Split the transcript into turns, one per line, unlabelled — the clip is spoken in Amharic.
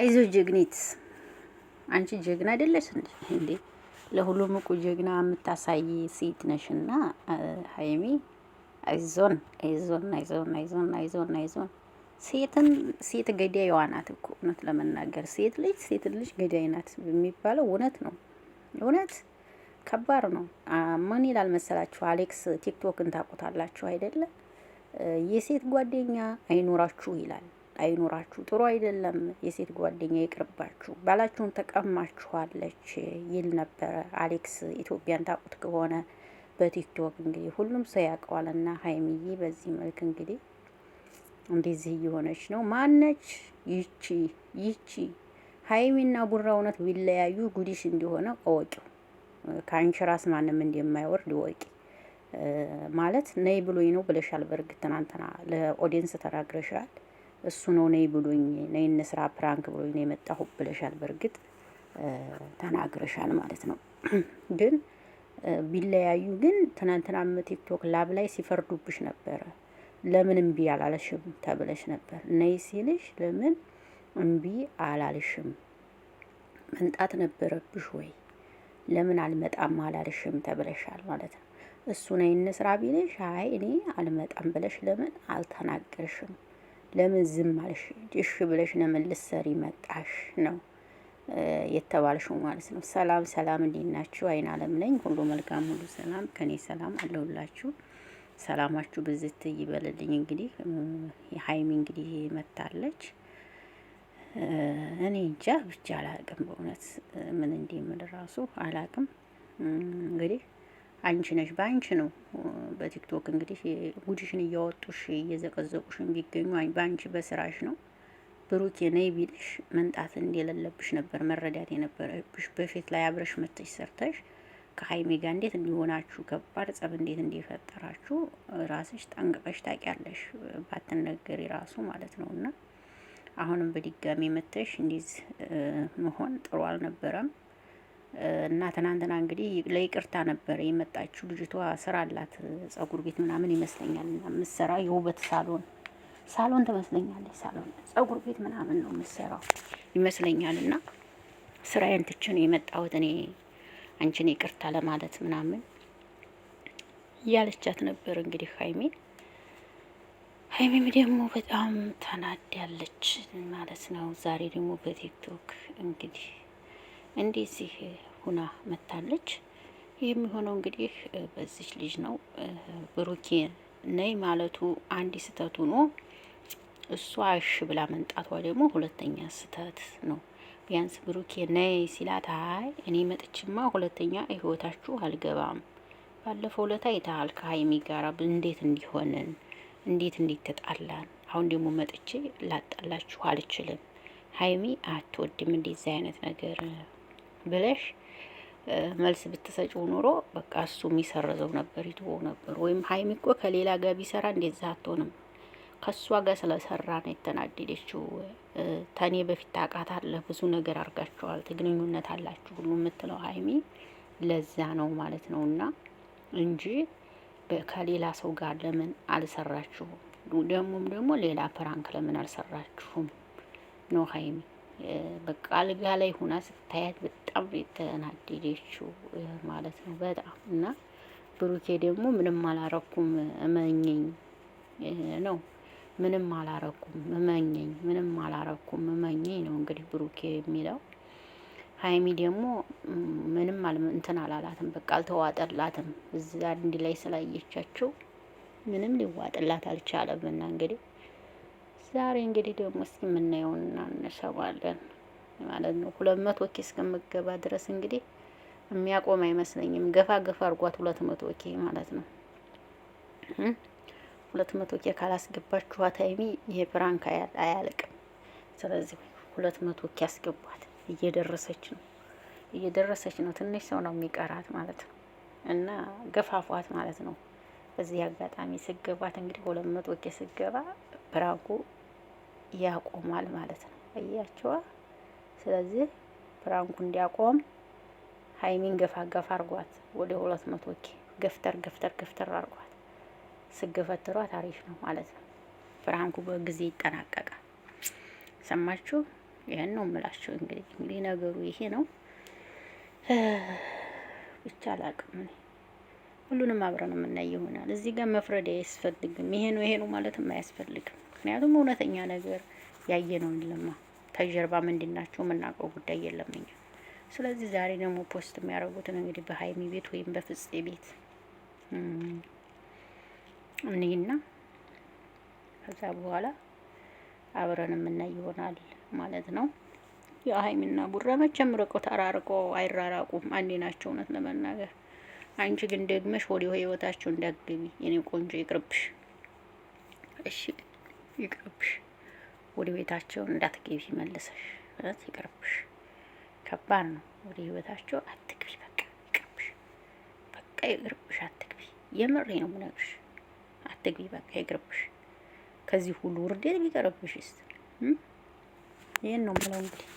አይዞሽ ጀግኒት፣ አንቺ ጀግና አይደለሽ እንዴ? ለሁሉም እኮ ጀግና የምታሳይ ሴት ነሽና ሀይሚ አይዞን አይዞን አይዞን አይዞን አይዞን አይዞን። ሴት ገዳይዋ ናት እኮ እውነት ለመናገር ሴት ልጅ ገዳይ ናት የሚባለው እውነት ነው። እውነት ከባድ ነው። ምን ይላል መሰላችሁ? አሌክስ ቲክቶክን ታውቁታላችሁ አይደለ? የሴት ጓደኛ አይኖራችሁ ይላል። አይኖራችሁ ጥሩ አይደለም። የሴት ጓደኛ ይቅርባችሁ፣ ባላችሁን ተቀማችኋለች ይል ነበረ አሌክስ። ኢትዮጵያን ታውቁት ከሆነ በቲክቶክ እንግዲህ ሁሉም ሰው ያውቀዋልና ሀይሚዬ በዚህ መልክ እንግዲህ እንደዚህ እየሆነች ነው። ማነች ይቺ ሀይሚና ቡራ? እውነት ቢለያዩ ጉዲሽ እንደሆነ እወቂው። ከአንቺ ራስ ማንም እንደማይወርድ እወቂ። ማለት ነይ ብሎኝ ነው ብለሻል። በእርግጥ ትናንትና ለኦዲየንስ ተናግረሻል። እሱ ነው ነይ ብሎኝ ነይ እንስራ ፕራንክ ብሎኝ ነው የመጣሁ ብለሻል። በእርግጥ ተናግረሻል ማለት ነው። ግን ቢለያዩ ግን ትናንትናም ቲክቶክ ላብ ላይ ሲፈርዱብሽ ነበረ። ለምን እምቢ አላለሽም ተብለሽ ነበር። ነይ ሲልሽ ለምን እምቢ አላልሽም? መምጣት ነበረብሽ ወይ? ለምን አልመጣም አላልሽም ተብለሻል ማለት ነው። እሱ ነይ እንስራ ቢልሽ አይ እኔ አልመጣም ብለሽ ለምን አልተናገርሽም? ለምን ዝም አልሽ? እሺ ብለሽ ለምን ልትሰሪ መጣሽ ነው የተባልሽው ማለት ነው። ሰላም ሰላም፣ እንዴት ናችሁ? አይን አለም ነኝ። ሁሉ መልካም፣ ሁሉ ሰላም፣ ከኔ ሰላም አለሁላችሁ። ሰላማችሁ ብዝት ይበልልኝ። እንግዲህ የሀይሚ እንግዲህ መታለች። እኔ እንጃ ብቻ አላቅም፣ በእውነት ምን እንደምል ራሱ አላቅም። እንግዲህ አንቺ ነሽ በአንቺ ነው በቲክቶክ እንግዲህ ጉድሽን እያወጡሽ እየዘቀዘቁሽን ቢገኙ በአንቺ በስራሽ ነው። ብሩኬ ነይ ቢልሽ መንጣት እንደሌለብሽ ነበር መረዳት የነበረብሽ። በፊት ላይ አብረሽ መጥተሽ ሰርተሽ ከሀይሜ ጋር እንዴት እንዲሆናችሁ ከባድ ጸብ እንዴት እንዲፈጠራችሁ ራስሽ ጠንቅቀሽ ታውቂያለሽ፣ ባትነገሪ ራሱ ማለት ነው። እና አሁንም በድጋሚ መጥተሽ እንዲህ መሆን ጥሩ አልነበረም። እና ትናንትና እንግዲህ ለይቅርታ ነበር የመጣችው። ልጅቷ ስራ አላት፣ ጸጉር ቤት ምናምን ይመስለኛል እና ምሰራ የውበት ሳሎን ትመስለኛለች። ሳሎን ጸጉር ቤት ምናምን ነው ምሰራው ይመስለኛል። እና ስራዬን ትቼ ነው የመጣሁት እኔ አንቺን ይቅርታ ለማለት ምናምን እያለቻት ነበር እንግዲህ ሀይሜም ደግሞ በጣም ተናዳለች ማለት ነው። ዛሬ ደግሞ በቲክቶክ እንግዲህ እንደዚህ ሁና መታለች። የሚሆነው እንግዲህ በዚች ልጅ ነው። ብሩኬ ነይ ማለቱ አንድ ስህተቱ ነው። እሷ እሺ ብላ መንጣቷ ደግሞ ሁለተኛ ስህተት ነው። ቢያንስ ብሩኬ ነይ ሲላት አይ እኔ መጥችማ ሁለተኛ ህይወታችሁ አልገባም፣ ባለፈው ለታ ይታል ከሀይሚ ጋራ እንዴት እንዲሆንን እንዴት ተጣላን፣ አሁን ደግሞ መጥቼ ላጣላችሁ አልችልም፣ ሀይሚ አትወድም እንደዚህ አይነት ነገር ብለሽ መልስ ብትሰጪው ኖሮ በቃ እሱ የሚሰርዘው ነበር፣ ይተወው ነበር። ወይም ሀይሚ እኮ ከሌላ ጋር ቢሰራ እንደዛ አትሆንም። ከሷ ጋር ስለሰራ ነው የተናደደችው። ተኔ በፊት ታውቃታለህ፣ ብዙ ነገር አድርጋችኋል፣ ግንኙነት አላችሁ ሁሉ የምትለው ሀይሚ ለዛ ነው ማለት ነው። እና እንጂ ከሌላ ሰው ጋር ለምን አልሰራችሁም? ደግሞ ሌላ ፕራንክ ለምን አልሰራችሁም ነው ሀይሚ። በቃ አልጋ ላይ ሁና ስታያት በጣም የተናደደችው ማለት ነው በጣም። እና ብሩኬ ደግሞ ምንም አላረኩም እመኘኝ ነው፣ ምንም አላረኩም እመኘኝ፣ ምንም አላረኩም እመኘኝ ነው እንግዲህ ብሩኬ የሚለው። ሀይሚ ደግሞ ምንም እንትን አላላትም፣ በቃ አልተዋጠላትም። እዛ አንድ ላይ ስላየቻቸው ምንም ሊዋጥላት አልቻለም። እና እንግዲህ ዛሬ እንግዲህ ደግሞ እስኪ የምናየውና እንሰማለን ማለት ነው። 200 ኬ እስከምገባ ድረስ እንግዲህ የሚያቆም አይመስለኝም። ገፋ አርጓት 200 ኬ ማለት ነው። 200 ኬ ካላስገባችኋት ሀይሚ ይሄ ፕራንክ አያልቅም። ስለዚህ 200 ኬ አስገቧት። እየደረሰች ነው። ትንሽ ሰው ነው የሚቀራት ማለት ነው። እና ገፋፏት ማለት ነው። በዚህ አጋጣሚ ስገባት እንግዲህ 200 ኬ ስገባ ፕራንኩ ያቆማል ማለት ነው። አያችዋ። ስለዚህ ፕራንኩ እንዲያቆም ሀይሚን ገፋ አርጓት ወደ 200 ኬ ገፍተር አርጓት። ስገፈትሯት አሪፍ ነው ማለት ነው። ፕራንኩ በጊዜ ይጠናቀቃል። ሰማችሁ? ይሄን ነው የምላቸው። እንግዲህ ነገሩ ይሄ ነው። ብቻ አላቅም እኔ ሁሉንም አብረን የምናይ ይሆናል። እዚህ ጋር መፍረድ አያስፈልግም። ይሄ ነው ማለትም አያስፈልግም። ምክንያቱም እውነተኛ ነገር ያየነውን ለማ ተጀርባ ምንድናቸው የምናውቀው ጉዳይ የለም እኛ። ስለዚህ ዛሬ ደግሞ ፖስት የሚያደርጉትን እንግዲህ በሀይሚ ቤት ወይም በፍፄ ቤት እኔና ከዛ በኋላ አብረን የምናይ ይሆናል ማለት ነው። የሀይሚና ቡራ መቼም ርቀው ተራርቀው አይራራቁም፣ አንዴ ናቸው እውነት ለመናገር። አንቺ ግን ደግመሽ ወደ ህይወታቸው እንዳትገቢ የኔ ቆንጆ፣ ይቅርብሽ። እሺ ይቅርብሽ፣ ወደ ቤታቸው እንዳትገቢ መልሰሽ፣ ማለት ይቅርብሽ። ከባድ ነው። ወደ ህይወታቸው አትግቢ፣ በቃ ይቅርብሽ፣ በቃ ይቅርብሽ፣ አትግቢ። የምሬ ነው የምነግርሽ፣ አትግቢ፣ በቃ ይቅርብሽ። ከዚህ ሁሉ ውርደት ቢቀርብሽ ይሄን ነው የምለው እንግዲህ